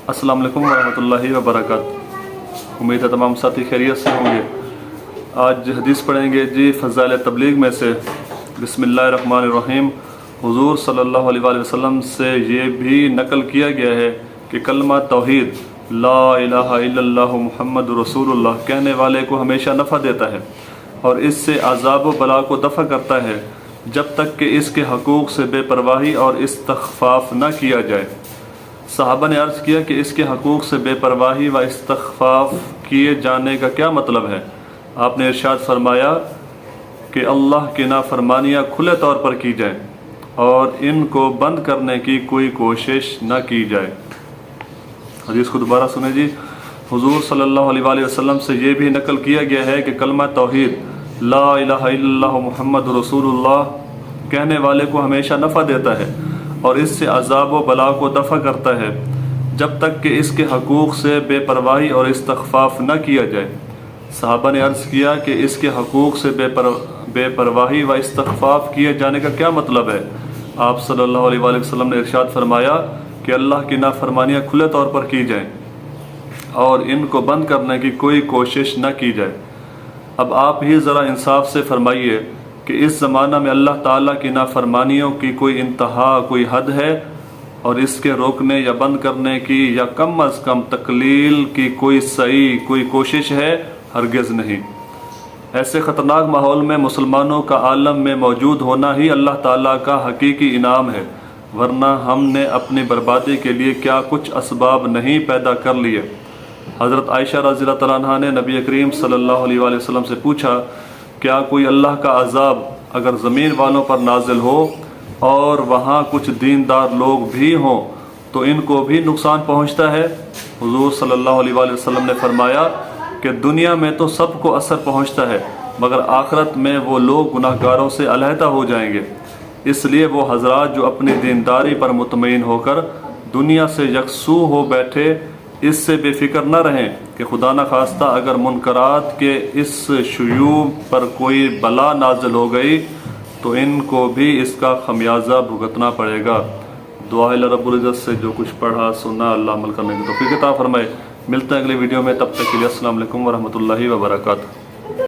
अस्सलाम वालेकुम रहमतुल्लाहि व बरकातुहू। उम्मीद है तमाम साथी खैरियत से होंगे। आज हदीस पढ़ेंगे जी फ़ज़ाइल तबलीग में से। बिस्मिल्लाहिर्रहमानिर्रहीम। हुज़ूर सल्लल्लाहु अलैहि वसल्लम से ये भी नकल किया गया है कि कलमा तौहीद ला इलाहा इल्लल्लाहु मुहम्मदुर रसूलुल्लाह कहने वाले को हमेशा नफ़ा देता है और इससे अज़ाब व बला को दफ़ा करता है जब तक कि इसके हकूक़ से बेपरवाही और इस्तख़फ़ाफ़ न किया जाए। सहाबा ने अर्ज़ किया कि इसके हकूक़ से बेपरवाही व इस्तख़फ़ाफ़ किए जाने का क्या मतलब है। आपने इरशाद फरमाया कि अल्लाह की नाफरमानियाँ खुले तौर पर की जाएँ और इनको बंद करने की कोई कोशिश न की जाए। हदीस को दोबारा सुने जी। हुज़ूर सल्लल्लाहु अलैहि वसल्लम से ये भी नकल किया गया है कि कलमा तौहीद ला इलाहा इल्लल्लाहु मुहम्मदुर रसूलुल्लाह कहने वाले को हमेशा नफ़ा देता है और इससे अज़ाब व बला को दफ़ा करता है जब तक कि इसके हकूक़ से बेपरवाही और इस्तख़फ़ाफ़ न किया जाए। सहाबा ने अर्ज़ किया कि इसके हकूक़ से बेपरवाही व इस्तख़फ़ाफ़ किए जाने का क्या मतलब है। आप सल्लल्लाहु अलैहि वसल्लम ने इरशाद फरमाया कि अल्लाह की नाफरमानियाँ खुले तौर पर की जाएँ और इनको बंद करने की कोई कोशिश न की जाए। अब आप ही ज़रा इंसाफ से फरमाइए कि इस ज़माना में अल्लाह ताला की नाफरमानियों की कोई इंतहा, कोई हद है और इसके रोकने या बंद करने की या कम अज़ कम तकलील की कोई सही कोई कोशिश है? हरगिज़ नहीं। ऐसे ख़तरनाक माहौल में मुसलमानों का आलम में मौजूद होना ही अल्लाह ताला का हकीकी इनाम है, वरना हमने अपनी बर्बादी के लिए क्या कुछ असबाब नहीं पैदा कर लिए। हज़रत आयशा रज़ियल्लाहु तआला अन्हा ने नबी करीम सल्लल्लाहु अलैहि वसल्लम से पूछा, क्या कोई अल्लाह का अज़ाब अगर ज़मीन वालों पर नाजिल हो और वहाँ कुछ दीनदार लोग भी हों तो इनको भी नुकसान पहुँचता है? हुज़ूर सल्लल्लाहु अलैहि वसल्लम ने फरमाया कि दुनिया में तो सबको असर पहुँचता है मगर आखिरत में वो लोग गुनाहगारों से अलहदा हो जाएंगे। इसलिए वो हज़रात जो अपनी दीनदारी पर मुतमईन होकर दुनिया से यकसू हो बैठे, इससे बेफिक्र न रहें कि खुदा न खास्ता अगर मुनकरात के इस शुयूब पर कोई बला नाजिल हो गई तो इनको भी इसका खमियाजा भुगतना पड़ेगा। दुआ है रब्बुल इज़्ज़त से जो कुछ पढ़ा सुना अल्लाह अमल करने की तौफीक अता फरमाए। मिलते हैं अगले वीडियो में, तब तक के लिए अस्सलाम वालेकुम व रहमतुल्लाहि व बरकातुहू।